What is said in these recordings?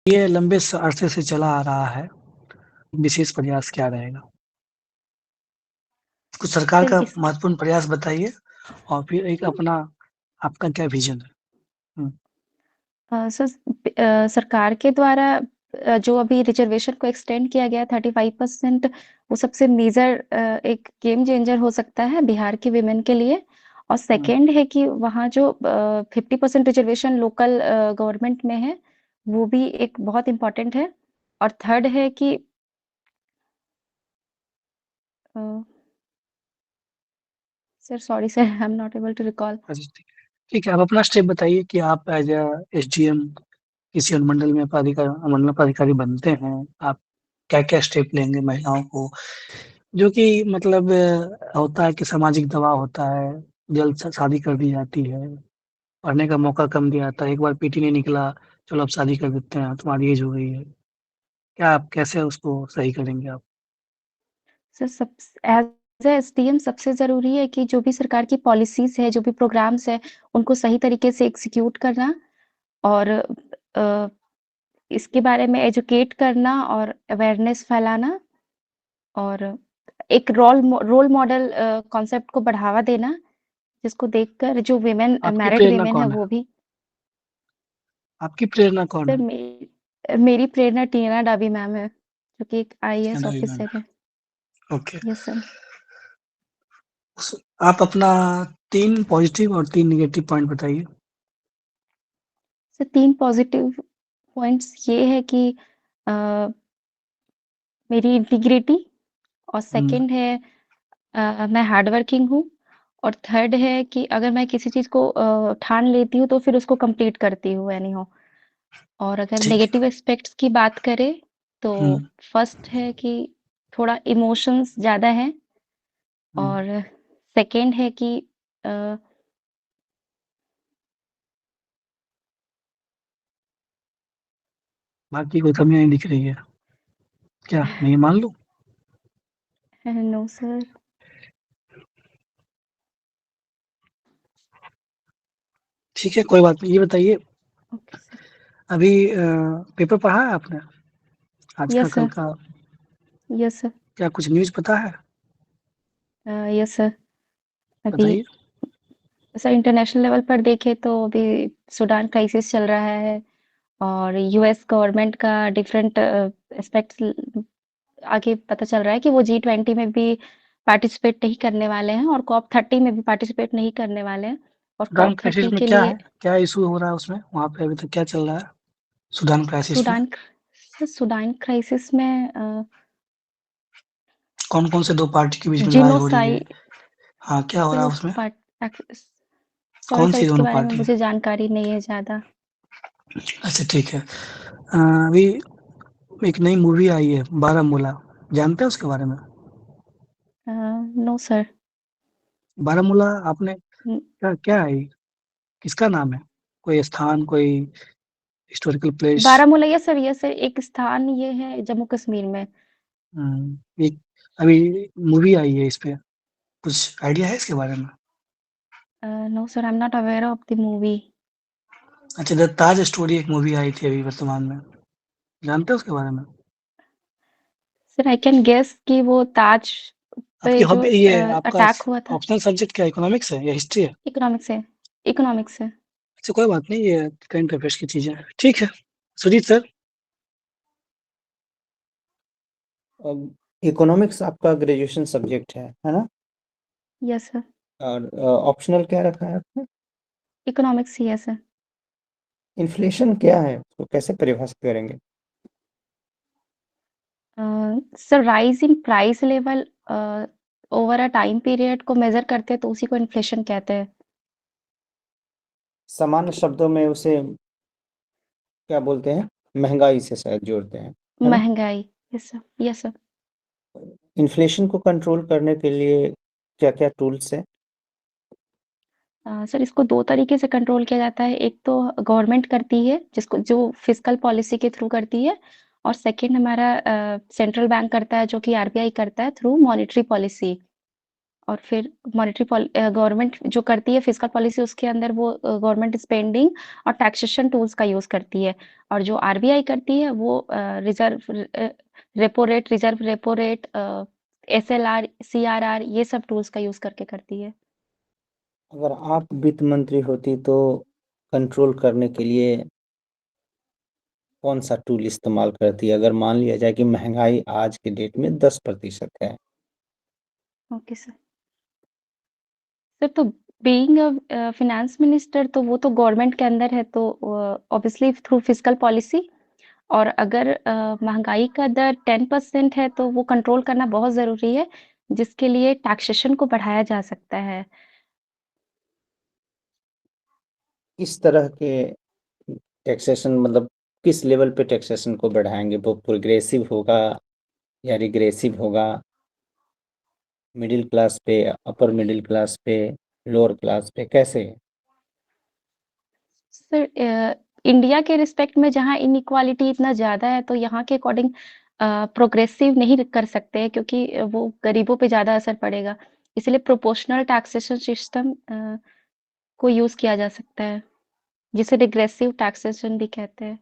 ये लंबे अरसे से चला आ रहा है, विशेष प्रयास क्या रहेगा? कुछ सरकार सर का इस महत्वपूर्ण प्रयास बताइए और फिर एक अपना आपका क्या विज़न है? हुँ, सर सरकार के द्वारा जो अभी रिजर्वेशन को एक्सटेंड किया गया 35% वो सबसे मेजर एक गेम चेंजर हो सकता है बिहार के विमेन के लिए। और हुँ। सेकंड है कि वहाँ जो 50% रिजर्वेशन लोकल गवर्नमेंट में है वो भी एक बहुत इम्पोर्टेंट है। और थर्ड है कि uh, sir sorry sir I am not able to recall. अच्छा ठीक है, आप अपना स्टेप बताइए कि आप एज़ एसडीएम किसी अनुमंडल में मंडल पदाधिकारी बनते हैं, आप क्या-क्या स्टेप लेंगे महिलाओं को जो कि मतलब होता है कि सामाजिक दबाव होता है, जल्द श शादी कर दी जाती है, पढ़ने का मौका कम दिया जाता है, एक बार पीटी नहीं निकला, चलो अब शादी कर देते हैं, तुम्हारी एज हो गई है। क्या आप कैसे उसको सही करेंगे आप? सर सब एज ए एसडीएम सबसे ज़रूरी है कि जो भी सरकार की पॉलिसीज़ है, जो भी प्रोग्राम्स है, उनको सही तरीके से एग्ज़ीक्यूट करना और इसके बारे में एजुकेट करना और अवेयरनेस फैलाना और एक रोल मॉडल कॉन्सेप्ट को बढ़ावा देना, जिसको देखकर जो विमेन आपकी मैरिड प्रेरणा विमेन है कौन है? वो भी। आपकी प्रेरणा कौन सर है? मेरी प्रेरणा टीना डाबी मैम है, जो कि एक आईएएस टीना मैम ऑफिसर है। है। ओके। Yes sir. स आप अपना 3 पॉज़िटिव और 3 नेगेटिव पॉइंट बताइए। सर 3 पॉजिटिव पॉइंट्स ये है कि अ, मेरी इंटीग्रिटी और हुँ, सेकंड है मैं हार्ड वर्किंग हूँ और थर्ड है कि अगर मैं किसी चीज़ को ठान लेती हूँ तो फिर उसको कंप्लीट करती हूँ एनी हाउ। और अगर ठीक है। नेगेटिव एस्पेक्ट्स की बात करें तो हुँ, फर्स्ट है कि थोड़ा इमोशंस ज़्यादा हैं हुँ। और सेकंड है कि अ, बाकी कोई कमियाँ नहीं दिख रही है। क्या मैं ये मान लूँ? No sir. ठीक है, कोई बात नहीं। ये बताइए ओके सर। अभी पेपर पढ़ा है आपने? आज का यस कल सर। का यस सर। क्या कुछ न्यूज़ पता है? Yes sir. अभी बताइए। सर इंटरनेशनल लेवल पर देखें तो अभी सूडान क्राइसिस चल रहा है और यूएस गवर्नमेंट का डिफरेंट एस्पेक्ट्स आगे पता चल रहा है कि वो G20 में भी पार्टिसिपेट नहीं करने वाले हैं और COP30 में भी पार्टिसिपेट नहीं करने वाले हैं और सूडान क्राइसिस COP30 में के क्या लिए है? क्या इश्यू हो रहा है उसमें? वहाँ पे अभी तक क्या चल रहा है? सूडान क्राइसिस में? सूडान सूडान क्राइसिस में कौन-कौन से 2 पार्टी के बीच में लड़ाई हो रही है? जिनोसाइड हाँ, क्या हो सर रहा है वो उसमें? सॉरी सर कौन-सी इसके दोनों बारे में पार्टी? मुझे जानकारी नहीं है ज़्यादा। अच्छा ठीक है। अभी एक नई मूवी आई है बारामूला, जानते हैं उसके बारे में? No sir. बारामूला आपने क्या क्या है ये? किसका नाम है? कोई स्थान, कोई historical place? Baramulla yes sir एक स्थान ये है जम्मू कश्मीर में। एक अभी मूवी आई है इस पे, कुछ आइडिया है इसके बारे में? No sir I am not aware of the movie. अच्छा द ताज स्टोरी एक मूवी आई थी अभी वर्तमान में, जानते हैं उसके बारे में? सर आई कैन गेस कि वो ताज पे आपकी जो हॉबी ये आपका अटैक हुआ था। ऑप्शनल सब्जेक्ट क्या इकोनॉमिक्स है या हिस्ट्री है? इकोनॉमिक्स है। इकोनॉमिक्स है। अच्छा कोई बात नहीं, ये करंट अफेयर्स की चीज़ें हैं। ठीक है, सुजीत सर। इकोनॉमिक्स आपका ग्रेजुएशन सब्जेक्ट है ना? Yes sir. और ऑप्शनल क्या रखा है आपने? इकोनॉमिक्स ही है सर। इन्फ्लेशन क्या है, उसको कैसे परिभाषित करेंगे? Sir rise in price level over a time period को मेजर करते हैं तो उसी को इन्फ्लेशन कहते हैं। सामान्य शब्दों में उसे क्या बोलते हैं? महंगाई से शायद जोड़ते हैं, है ना? महंगाई। Yes sir. Yes sir. Inflation को कंट्रोल करने के लिए क्या-क्या टूल्स हैं? सर इसको दो तरीके से कंट्रोल किया जाता है। एक तो गवर्नमेंट करती है जिसको जो फिस्कल पॉलिसी के थ्रू करती है और सेकंड हमारा सेंट्रल बैंक करता है जो कि आरबीआई करता है थ्रू मॉनेटरी पॉलिसी। और फिर गवर्नमेंट जो करती है फिस्कल पॉलिसी, उसके अंदर वो गवर्नमेंट स्पेंडिंग और टैक्सेशन टूल्स का यूज करती है। और जो आरबीआई करती है वो reserve repo rate, SLR, CRR, ये सब टूल्स का यूज करके करती है। अगर आप वित्त मंत्री होती तो कंट्रोल करने के लिए कौन सा टूल इस्तेमाल करती है, अगर मान लिया जाए कि महंगाई आज के डेट में 10% है? Okay sir. सर, तो बीइंग अ फाइनेंस मिनिस्टर, तो वो तो गवर्नमेंट के अंदर है, तो ऑब्वियसली थ्रू फिस्कल पॉलिसी। और अगर महंगाई का दर 10% है तो वो कंट्रोल करना बहुत ज़रूरी है, जिसके लिए टैक्सेशन को बढ़ाया जा सकता है। इस तरह के टैक्सेशन मतलब किस लेवल पे टैक्सेशन को बढ़ाएंगे? वो प्रोग्रेसिव होगा या रिग्रेसिव होगा? मिडिल क्लास पे, अपर मिडिल क्लास पे, लोअर क्लास पे, कैसे? सर, इंडिया के रिस्पेक्ट में जहाँ इनइक्वालिटी इतना ज़्यादा है, तो यहाँ के अकॉर्डिंग प्रोग्रेसिव नहीं कर सकते, क्योंकि वो गरीबों पे ज़्यादा असर पड़ेगा। इसलिए प्रोपोर्शनल टैक्सेशन सिस्टम को यूज़ किया जा सकता है, जिसे रिग्रेसिव टैक्सेशन भी कहते हैं।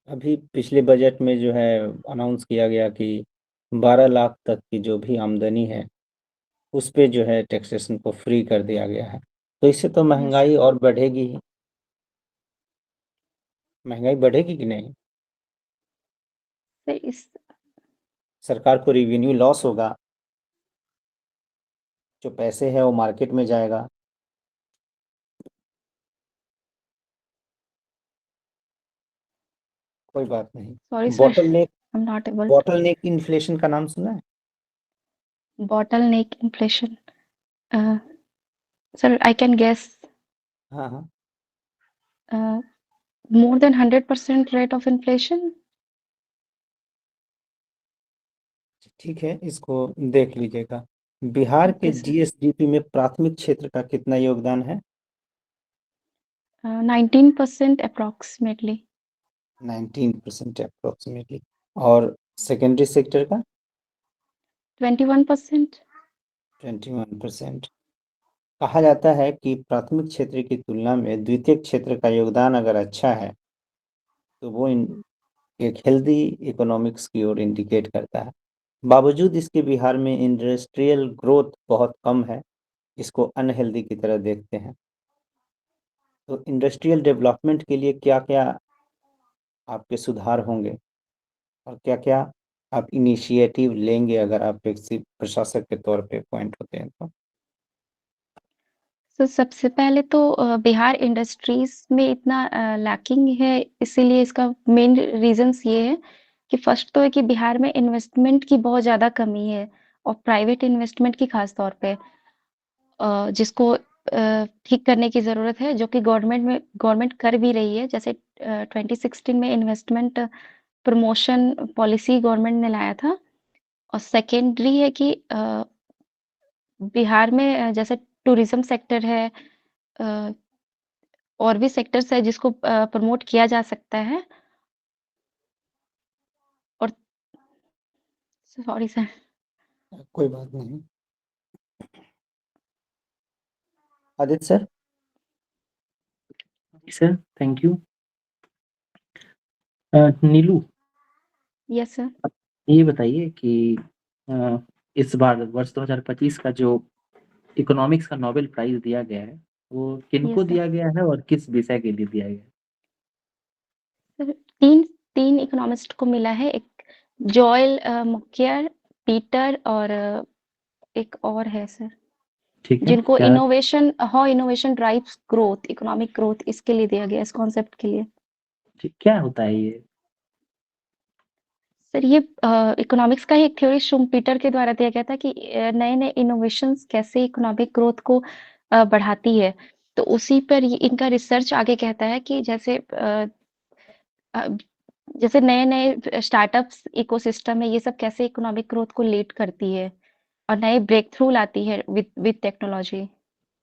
अभी पिछले बजट में जो है अनाउंस किया गया कि 12 लाख तक की जो भी आमदनी है उस पे जो है टैक्सेशन को फ्री कर दिया गया है, तो इससे तो यस। महंगाई और बढ़ेगी ही। महंगाई बढ़ेगी कि नहीं? सर, इस सरकार को रेवेन्यू लॉस होगा, जो पैसे है वो मार्केट में जाएगा। कोई बात सॉरी नहीं। Sir, I am not able to. Bottleneck inflation का नाम सुना है? Bottleneck inflation. Uh, Sir, I can guess हाँ हाँ, uh, more than 100% rate of inflation. ठीक है, इसको देख लीजिएगा। बिहार के Okay, sir. जीएसडीपी में प्राथमिक क्षेत्र का कितना योगदान है? 19% approximately. 19% अप्रोक्सीमेटली। और सेकेंडरी सेक्टर का? 21%. 21%। कहा जाता है कि प्राथमिक क्षेत्र की तुलना में द्वितीयक क्षेत्र का योगदान अगर अच्छा है तो वो एक हेल्दी इकोनॉमिक्स की ओर इंडिकेट करता है। बावजूद इसके बिहार में इंडस्ट्रियल ग्रोथ बहुत कम है, इसको अनहेल्दी की तरह देखते हैं। तो इंडस्ट्रियल डेवलपमेंट के लिए क्या क्या आपके सुधार होंगे और क्या क्या आप इनिशिएटिव लेंगे अगर आप एक प्रशासक के तौर पे अपॉइंट होते हैं तो? तो सबसे पहले तो बिहार इंडस्ट्रीज में इतना लैकिंग है, इसीलिए इसका मेन रीजंस ये है कि फर्स्ट तो है कि बिहार में इन्वेस्टमेंट की बहुत ज़्यादा कमी है, और प्राइवेट इन्वेस्टमेंट की खास तौर पे, जिसको ठीक करने की ज़रूरत है, जो कि गवर्नमेंट कर भी रही है। जैसे 2016 में इन्वेस्टमेंट प्रमोशन पॉलिसी गवर्नमेंट ने लाया था। और सेकेंडरी है कि बिहार में जैसे टूरिज्म सेक्टर है, अ, और भी सेक्टर्स है जिसको प्रमोट किया जा सकता है। और सॉरी सर। कोई बात नहीं। Aditya sir? Sir, thank you. Neelu, yes sir. ये बताइए कि इस बार वर्ष 2025 का जो इकोनॉमिक्स का नोबेल प्राइज दिया गया है वो किनको यस सर। दिया गया है और किस विषय के लिए दिया गया है? सर, तीन तीन इकोनॉमिस्ट को मिला है। एक जॉयल मुक्केर, पीटर, और एक और है सर, ठीक है, जिनको क्या? How innovation drives growth, economic growth, इसके लिए दिया गया, इस कॉन्सेप्ट के लिए। ठीक, क्या होता है ये? सर, ये इकोनॉमिक्स का ही एक थ्योरी शुम्पीटर के द्वारा दिया गया था कि नए नए इनोवेशंस कैसे इकोनॉमिक ग्रोथ को बढ़ाती है। तो उसी पर इनका रिसर्च आगे कहता है कि अ, जैसे नए नए स्टार्टअप्स इकोसिस्टम है, ये सब कैसे इकोनॉमिक ग्रोथ को लीड करती है और नए ब्रेक थ्रू लाती है विद टेक्नोलॉजी।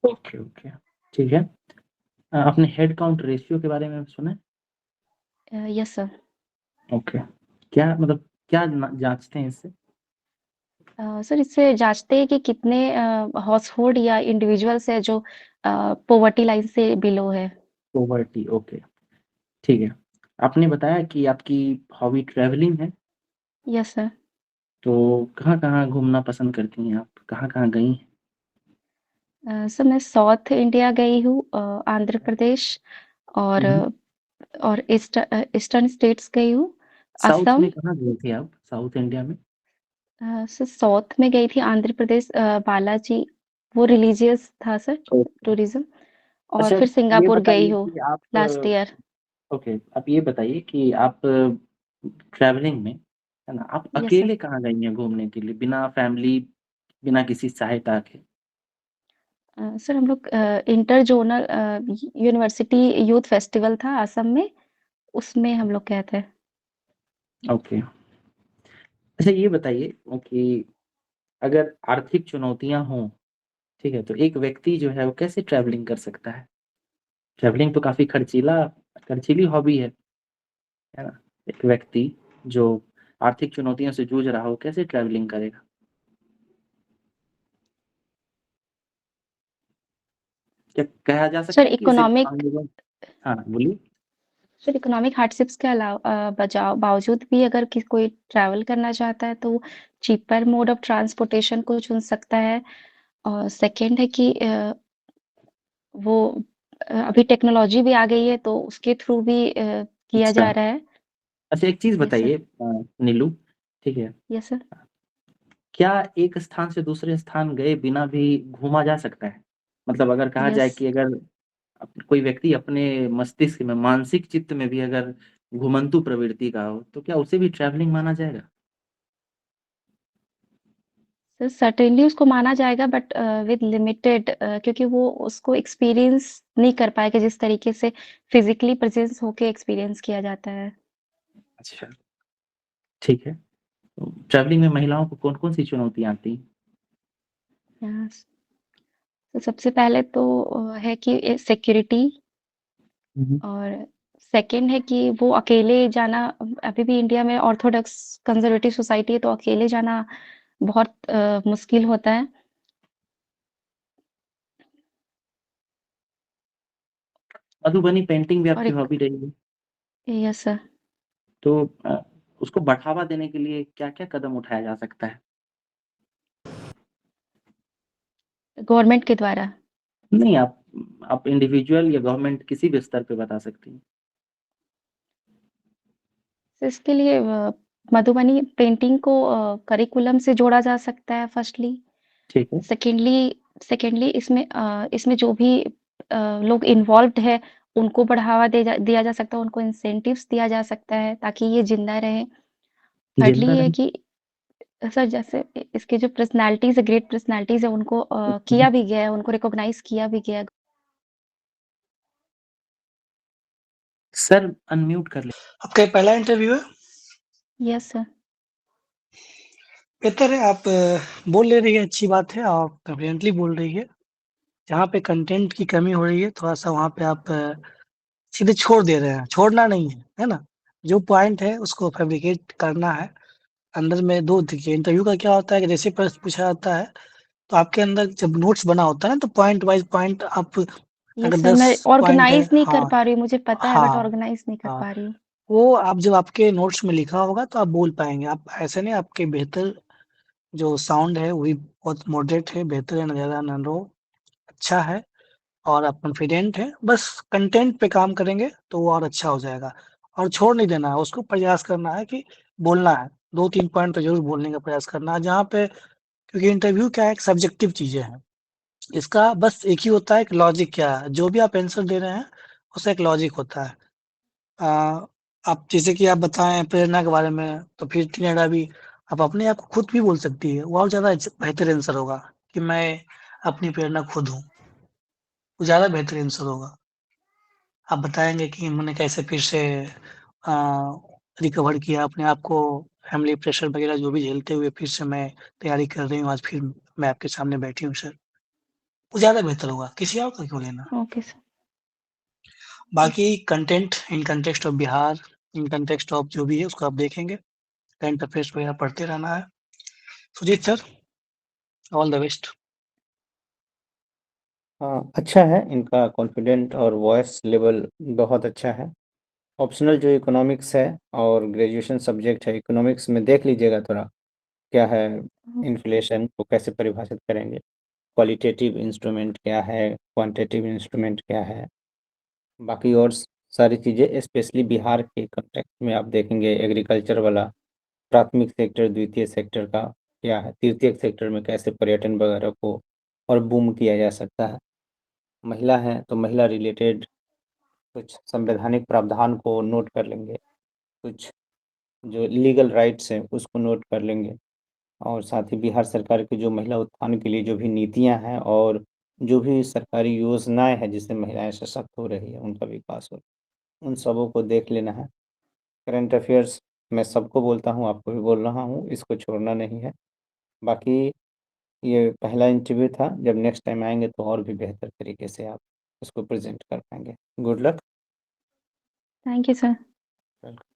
ओके ओके, ठीक है। आपने हेड काउंट रेशियो के बारे में सुना है? Yes sir. ओके, क्या मतलब क्या जांचते हैं इससे? सर इससे जाँचते हैं कि कितने हाउसहोल्ड या इंडिविजुअल्स है जो पॉवर्टी लाइन से बिलो है। पॉवर्टी, ओके, ठीक है। आपने बताया कि आपकी हॉबी ट्रैवलिंग है, यस सर। तो कहाँ-कहाँ घूमना पसंद करती हैं आप? कहाँ-कहाँ गई हैं? सर मैं साउथ इंडिया गई हूँ, आंध्र प्रदेश और हुँ, हुँ। और ईस्टर्न स्टेट्स गई हूँ, साउथ असम। में कहाँ गए थे आप, साउथ इंडिया में? सर साउथ में गई थी आंध्र प्रदेश, बालाजी, वो रिलीजियस था सर, ओके। टूरिज्म। और अच्छा, फिर ये सिंगापुर गई बताइए हूँ कि आप लास्ट ईयर। ओके, आप ये बताइए कि आप ट्रैवलिंग में, है ना, आप यस सर। अकेले कहाँ गई हैं घूमने के लिए, बिना फैमिली, बिना किसी सहायता के? सर हम लोग inter zonal university youth festival था असम में, उसमें हम लोग गए थे। ओके। अच्छा, ये बताइए कि अगर आर्थिक चुनौतियाँ हों, ठीक है, तो एक व्यक्ति जो है वो कैसे ट्रैवलिंग कर सकता है? ट्रैवलिंग तो काफ़ी खर्चीली हॉबी है ना? एक व्यक्ति जो आर्थिक चुनौतियों से जूझ रहा हो, कैसे ट्रैवलिंग करेगा? क्या कहा जा सर सकता है कि जैसे इकोनॉमिक हम लोगों हाँ, बोलिए? सर इकोनॉमिक हार्डशिप्स के बावजूद भी अगर कोई ट्रैवल करना चाहता है तो चीपर मोड ऑफ ट्रांसपोर्टेशन को चुन सकता है। और सेकंड है कि वो अभी टेक्नोलॉजी भी आ गई है तो उसके थ्रू भी किया अच्छा। जा रहा है। अच्छा, एक चीज़ यस सर। बताइए नीलू, ठीक है, यस सर। क्या एक स्थान से दूसरे स्थान गए बिना भी घूमा जा सकता है? मतलब अगर कहा जाए यस कि अगर कोई व्यक्ति अपने मस्तिष्क में, मानसिक चित्त में भी अगर घुमंतु प्रवृत्ति का हो, तो क्या उसे भी ट्रैवलिंग माना जाएगा? सर सर्टेनली उसको माना जाएगा बट विद लिमिटेड, क्योंकि वो उसको एक्सपीरियंस नहीं कर पाएगा जिस तरीके से फिजिकली प्रेजेंस होके एक्सपीरियंस किया जाता है। अच्छा, ठीक है। तो ट्रैवलिंग में महिलाओं को कौन-कौन सी चुनौतियाँ आती हैं? यस। तो सबसे पहले तो है कि सिक्योरिटी, हुँ, हुँ। और सेकंड है कि वो अकेले जाना, अभी भी इंडिया में ऑर्थोडॉक्स कंजर्वेटिव सोसाइटी है तो अकेले जाना बहुत मुश्किल होता है। मधुबनी पेंटिंग भी और आपकी एक हॉबी रही है, यस सर। तो उसको बढ़ावा देने के लिए क्या-क्या कदम उठाया जा सकता है? गवर्नमेंट के द्वारा। नहीं, आप इंडिविजुअल या गवर्नमेंट किसी भी स्तर पे बता सकती हैं। तो इसके लिए मधुबनी पेंटिंग को करिकुलम से जोड़ा जा सकता है फर्स्टली। ठीक है। सेकेंडली सेकेंडली इसमें जो भी लोग इन्वॉल्व्ड है उनको बढ़ावा दिया जा सकता है, उनको इंसेंटिव्स दिया जा सकता है ताकि ये जिंदा रहे। थर्डली जिंदा ये है रहे। कि सर जैसे इसके जो पर्सनालिटीज है, ग्रेट पर्सनालिटीज है, उनको किया भी गया है, उनको रिकॉग्नाइज किया भी गया है। सर अनम्यूट कर ले। आपका ये पहला इंटरव्यू है? Yes sir. बेहतर है, आप बोल ले रही है, अच्छी बात है, आप कॉन्फिडेंटली बोल रही है। जहाँ पे कंटेंट की कमी हो रही है, थोड़ा-सा वहाँ पे आप सीधे छोड़ दे रहे हैं, छोड़ना नहीं है ना? जो पॉइंट है उसको फैब्रिकेट करना है। अंदर में 2 देखिए, इंटरव्यू का क्या होता है कि जैसे प्रश्न पूछा जाता है, तो आपके अंदर जब नोट्स बना होता है ना, तो पॉइंट वाइज़ पॉइंट आप अगर यस सर, 10 मैं पॉइंट है, ऑर्गेनाइज नहीं कर हाँ, पा रही हूँ, मुझे पता है बट हाँ, ऑर्गेनाइज नहीं कर हाँ। पा रही हूँ। वो आप जब आपके नोट्स में लिखा होगा तो आप बोल पाएँगे। आप ऐसे नहीं, आपके बेहतर जो साउंड है वो भी बहुत मॉडरेट है, बेहतर है, ना ज़्यादा ना लो, अच्छा है और आप कॉन्फिडेंट हैं। बस कंटेंट पे काम करेंगे तो वो और अच्छा हो जाएगा और छोड़ नहीं देना है, उसको प्रयास करना है कि बोलना है। 2-3 पॉइंट तो ज़रूर बोलने का प्रयास करना है, जहाँ पे क्योंकि इंटरव्यू क्या है, एक सब्जेक्टिव चीज़ें हैं। इसका बस एक ही होता है कि लॉजिक क्या है, जो भी आप आंसर दे रहे हैं, उसका एक लॉजिक होता है। अ, आप जैसे कि आप बताएँ प्रेरणा के बारे में, तो फिर टिनेडा भी आप अपने आप को खुद भी बोल सकती है, वो और ज़्यादा बेहतर आंसर होगा कि मैं अपनी प्रेरणा खुद हूँ, वो ज़्यादा बेहतर आंसर होगा। आप बताएँगे कि मैंने कैसे फिर से अ, रिकवर किया अपने आप को, फैमिली प्रेशर वगैरह जो भी झेलते हुए फिर से मैं तैयारी कर रही हूँ, आज फिर मैं आपके सामने बैठी हूँ सर। वो ज़्यादा बेहतर होगा, किसी और का क्यों लेना? Okay sir. बाकी content in context of Bihar, in context of जो भी है उसको आप देखेंगे, करंट अफेयर्स वगैरह पढ़ते रहना है। Sujit sir, all the best. हाँ, अच्छा है, इनका कॉन्फिडेंट और वॉइस लेवल बहुत अच्छा है। ऑप्शनल जो इकोनॉमिक्स है और ग्रेजुएशन सब्जेक्ट है इकोनॉमिक्स में, देख लीजिएगा थोड़ा क्या है, इन्फ्लेशन को कैसे परिभाषित करेंगे, क्वालिटेटिव इंस्ट्रूमेंट क्या है, क्वांटिटेटिव इंस्ट्रूमेंट क्या है, बाकी और सारी चीज़ें स्पेशली बिहार के कॉन्टेक्स्ट में आप देखेंगे। एग्रीकल्चर वाला प्राथमिक सेक्टर, द्वितीय सेक्टर का क्या है, तृतीय सेक्टर में कैसे पर्यटन वगैरह को और बूम किया जा सकता है। महिला हैं तो महिला रिलेटेड कुछ संवैधानिक प्रावधान को नोट कर लेंगे, कुछ जो लीगल राइट्स हैं उसको नोट कर लेंगे, और साथ ही बिहार सरकार की जो महिला उत्थान के लिए जो भी नीतियां हैं और जो भी सरकारी योजनाएं हैं जिससे महिलाएं सशक्त हो रही है, उनका विकास हो, उन सबों को देख लेना है। करंट अफेयर्स मैं सबको बोलता हूँ, आपको भी बोल रहा हूँ, इसको छोड़ना नहीं है। बाकी ये पहला इंटरव्यू था, जब नेक्स्ट टाइम आएंगे तो और भी बेहतर तरीके से आप उसको प्रेजेंट कर पाएंगे। Good luck. Thank you sir. Welcome.